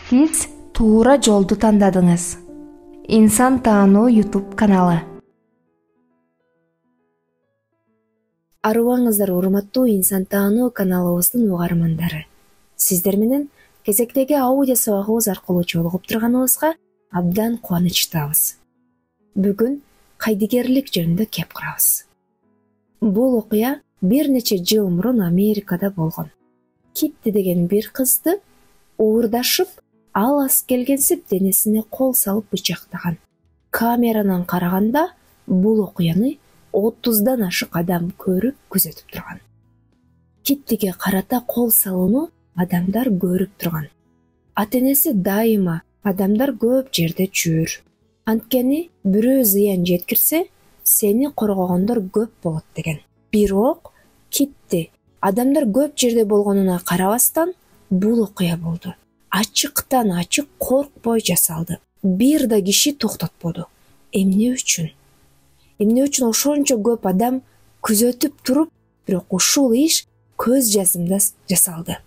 Сиз туура жолду тандадыңыз. Инсан таануу YouTube каналы. Арыбаңыздар урматтуу Инсан таануу каналыбыздын угармандары. Сиздер менен кезектеги аудио сабагыбыз аркылуу жолугуп турганыбызга абдан кубанычтабыз. Бүгүн кайдыгерлик жөнүндө кеп курабыз. Бул окуя бир нече жыл мурун Америкада болгон. Китти деген бир кызды уурдашып, ал ас келгенсип денесине кол салып бычактаган. Камеранан караганда бул окуяны 30дан ашык адам көрүп күзөтүп турган. Киттиге карата кол салууну адамдар көрүп турган. Ата-энеси дайыма адамдар көп жерде жүр. Анткени бирөө зыян жеткирсе, сени коргогондор көп болот деген. Бирок Китти адамдар көп жерде болгонуна карабастан бул окуя болду. Ачыктан ачык коркпой жасалды. Бир да киши токтотподу. Эмне үчүн? Эмне үчүн ошончо көп адам күзөтүп туруп, бирок ушул иш көз жазымда жасалды?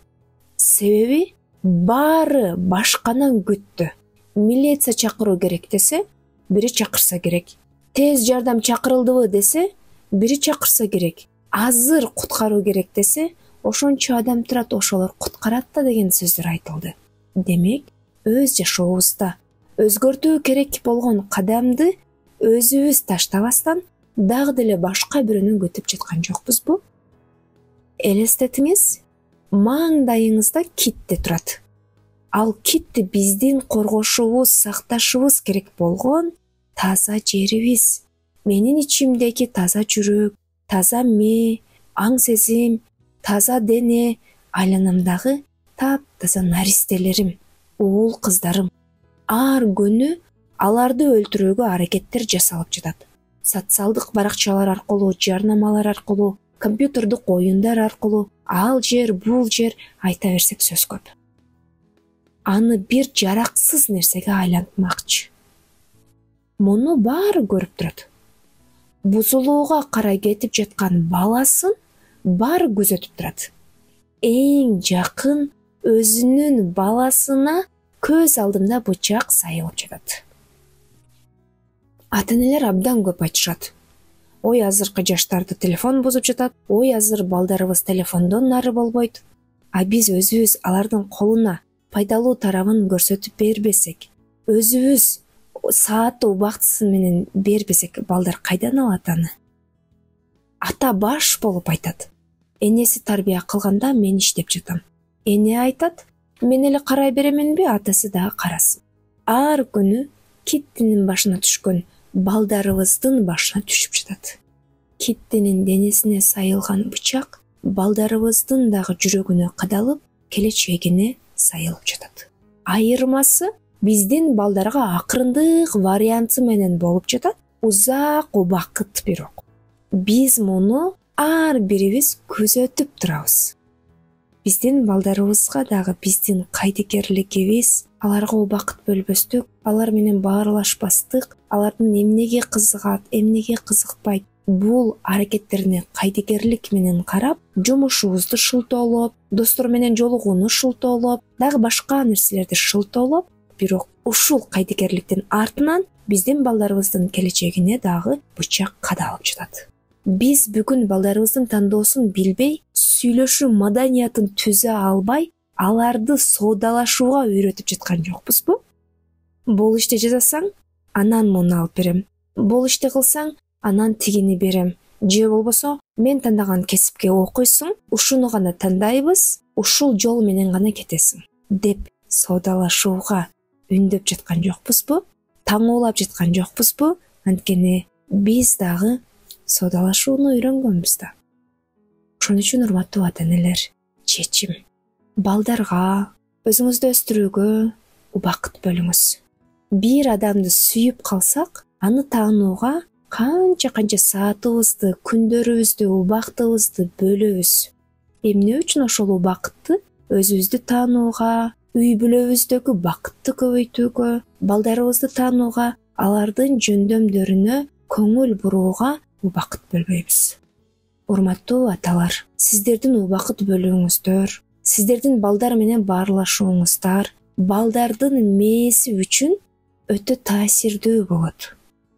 Себеби баары башканан күттү. Милиция чакыруу керек десе, бири чакырса керек. Тез жардам чакырылдыбы десе, бири чакырса керек. Азыр куткаруу керек десе, ошончо адам турат, ошолор куткарат да деген сөздөр айтылды. Демек, өз жашообузда өзгөртүү керек болгон кадамды өзүбүз таштабастан дагы деле башка бирөөнү күтүп жаткан жокпузбу? Элестетиңиз, маңдайыңызда Китти турат. Ал Китти биздин коргошубуз, сакташыбыз керек болгон таза жерибиз. Менин ичимдеги таза жүрөк, таза мээ, аң сезим, таза дене, айланамдагы таптаза наристелерим, уул кыздарым. Ар күнү аларды өлтүрүүгө аракеттер жасалып жатат. Социалдык баракчалар аркылуу, жарнамалар аркылуу, компьютердик оюндар аркылуу, ал жер, бул жер айта берсек сөз көп. Аны бир жараксыз нерсеге айлантмакчы. Муну баары көрүп турат. Бузулууга карай кетип жаткан баласын баары күзөтүп турат. Эң жакын өзүнүн баласына көз алдында бычак сайылып жатат. Ата-энелер абдан көп айтышат. Ой, азыркы жаштарды телефон бузуп жатат. Ой, азыр балдарыбыз телефондон нары болбойт. А биз өзүбүз алардын колуна пайдалуу тарабын көрсөтүп бербесек, өзүбүз саатты убактысын менен бербесек, балдар кайдан алат аны? Ата баш болуп айтат. Энеси тарбия кылганда мен иштеп жатам. Эне айтат, мен эле карай беременби, атасы дагы карасын. Ар күнү Киттинин башына түшкөн балдарыбыздын башына түшүп жатат. Киттинин денесине сайылган бычак балдарыбыздын дагы жүрөгүнө кадалып, келечегине сайылып жатат. Айырмасы биздин балдарга акырындык варианты менен болуп жатат, узак убакыт бирок. Биз муну ар бирибиз күзөтүп турабыз. Биздин балдарыбызга дагы биздин кайдыгерлигибиз, аларга убакыт бөлбөстүк, алар менен баарлашпастык, алардын эмнеге кызыгат, эмнеге кызыкпайт, бул аракеттерине кайдыгерлик менен карап, жумушубузду шылтоолоп, достор менен жолугууну шылтоолоп, дагы башка нерселерди шылтоолоп, бирок ушул кайдыгерликтин артынан биздин балдарыбыздын келечегине дагы бычак кадалып жатат. Биз бүгүн балдарыбыздын тандоосун билбей, сүйлөшүү маданиятын түзө албай, аларды соодалашууга үйрөтүп жаткан жокпузбу? Бул ишти жасасаң, анан муну алып берем. Бул ишти кылсаң, анан тигини берем. Же болбосо, мен тандаган кесипке окуйсуң, ушуну гана тандайбыз, ушул жол менен гана кетесиң, деп соодалашууга үндөп жаткан жокпузбу? Таңоолап жаткан жокпузбу? Анткени биз дагы соодалашууну үйрөнгөнбүз да. Ошон үчүн урматтуу ата-энелер, чечим. Балдарга, өзүңүздү өстүрүүгө убакыт бөлүңүз. Бир адамды сүйүп калсак, аны таанууга канча саатыбызды, күндөрүбүздү, убактыбызды бөлөбүз. Эмне үчүн ошол убакытты өзүбүздү таанууга, үй бүлөбүздөгү бакытты көбөйтүүгө, балдарыбызды таанууга, алардын жөндөмдөрүнө көңүл бурууга убакыт бөлбөйбүз. Урматтуу аталар, сиздердин убакыт бөлүүңүздөр, сиздердин балдар менен баарлашууңуздар, балдардын мээси үчүн өтө таасирдүү болот.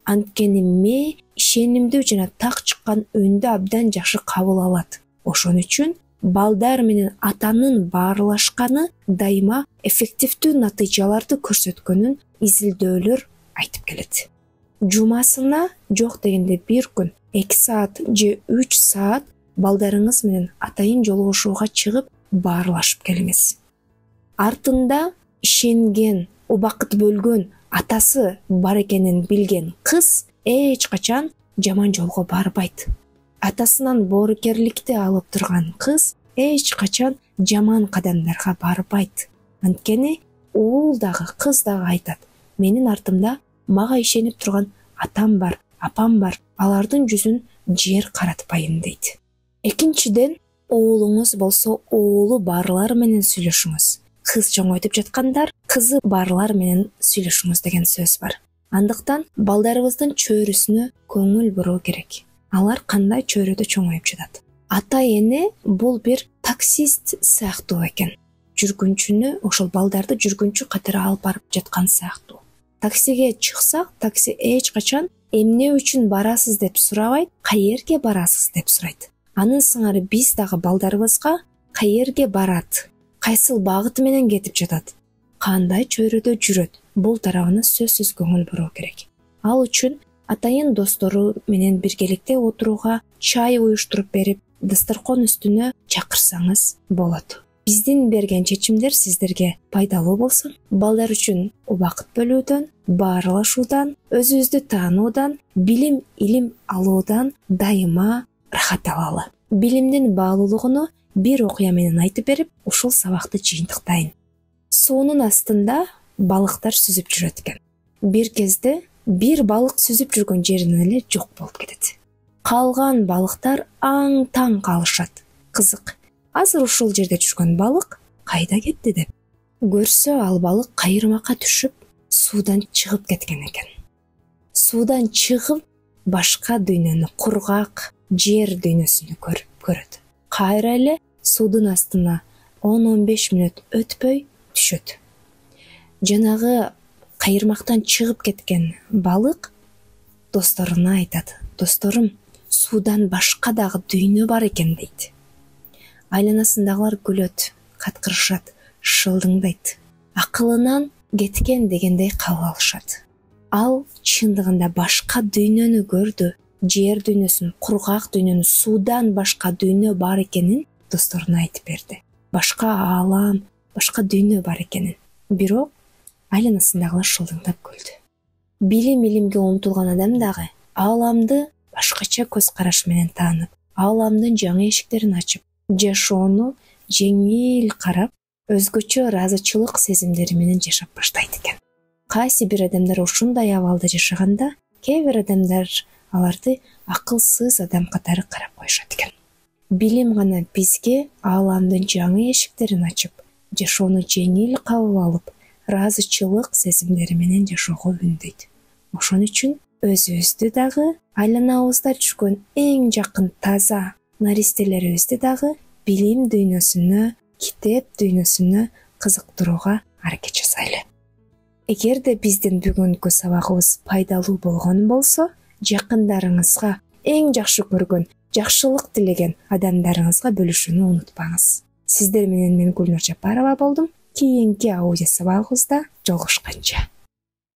Анткени мээ ишенимдүү жана так чыккан өндү абдан жакшы кабыл алат. Ошон үчүн балдар менен атанын баарлашканы дайыма эффективдүү натыйжаларды көрсөткөнүн изилдөөлөр айтып келет. Жумасына жок дегенде 1 күн 2 саат же 3 саат балдарыңыз менен атайын жолугушууга чыгып баарлашып келиңиз. Артында ишенген, убакыт бөлгөн атасы бар экенин билген кыз эч качан жаман жолго барбайт. Атасынан боорукерликти алып турган кыз эч качан жаман кадамдарга барбайт. Анткени уул дагы, кыз дагы айтат: менин артымда мага ишенип турган атам бар, апам бар, алардын жүзүн жер каратпайм дейт. Экинчиден, уулуңуз болсо уулу барлар менен сүйлөшүңүз. Кыз чоңойтуп жаткандар, кызы барлар менен сүйлөшүңүз деген сөз бар. Андыктан балдарыбыздын чөйрөсүнө көңүл буруу керек. Алар кандай чөйрөдө чоңоюп жатат? Ата эне бул бир таксист сыяктуу экен. Жүргүнчүнү, ошол балдарды жүргүнчү катары алып барып жаткан сыяктуу. Таксиге чыксак, такси эч качан эмне үчүн барасыз деп сурабайт, каерге барасыз деп сурайт. Анын сыңары биз дагы балдарыбызга каерге барат, кайсыл багыт менен кетип жатат, кандай чөйрөдө жүрөт, бул тарабына сөзсүз көңүл буруу керек. Ал үчүн атайын достору менен биргеликте отурууга чай уюштуруп берип, дасторкон үстүнө чакырсаңыз болот. Биздин берген чечимдер сиздерге пайдалуу болсун. Балдар үчүн убакыт бөлүүдөн, баарлашуудан, өзүбүздү таануудан, билим, илим алуудан дайыма рахат алалы. Билимдин баалуулугуну бир окуя менен айтып берип, ушул сабакты жыйынтыктайын. Суунун астында балыктар сүзүп жүрөт экен. Бир кезде бир балык сүзүп жүргөн жеринен эле жок болуп кетет. Калган балыктар аң-таң калышат. Кызык, азыр ушул жерде жүргөн балык кайда кетти деп. Көрсө ал балык кайырмакка түшүп, суудан чыгып кеткен экен. Суудан чыгып, башка дүйнөнү, кургак жер дүйнөсүнү көрөт. Кайра эле суудун астына 10-15 мүнөт өтпөй түшөт. Жанагы кайырмактан чыгып кеткен балык досторуна айтат: досторум, суудан башка дагы дүйнө бар экен дейт. Айланасындагылар күлөт, каткырышат, шылдыңдайт. Акылынан кеткен дегендей кабыл алышат. Ал чындыгында башка дүйнөнү көрдү, жер дүйнөсүн, кургак дүйнөнү, суудан башка дүйнө бар экенин досторуна айтып берди. Башка аалам, башка дүйнө бар экенин. Бирок айланасындагылар шылдыңдап күлдү. Билим илимге умтулган адам дагы ааламды башкача көз караш менен таанып, ааламдын жаңы эшиктерин ачып, жашоону жеңил карап, өзгөчө ыраазычылык сезимдери менен жашап баштайт экен. Кайсы бир адамдар ушундай абалда жашаганда, кээ бир адамдар аларды акылсыз адам катары карап коюшат экен. Билим гана бизге ааламдын жаңы эшиктерин ачып, жашоону жеңил кабыл алып, ыраазычылык сезимдери менен жашоого үндөйт. Ошон үчүн өзүбүздү дагы, айланабызда жүргөн эң жакын таза наристелерибизди дагы билим дүйнөсүнө, китеп дүйнөсүнө кызыктырууга аракет жасайлы. Эгерде биздин бүгүнкү сабагыбыз пайдалуу болгон болсо, жакындарыңызга, эң жакшы көргөн, жакшылык тилеген адамдарыңызга бөлүшүүнү унутпаңыз. Сиздер менен мен Гүлнур Жапарова болдум. Кийинки аудио сабагыбызда жолугушканча.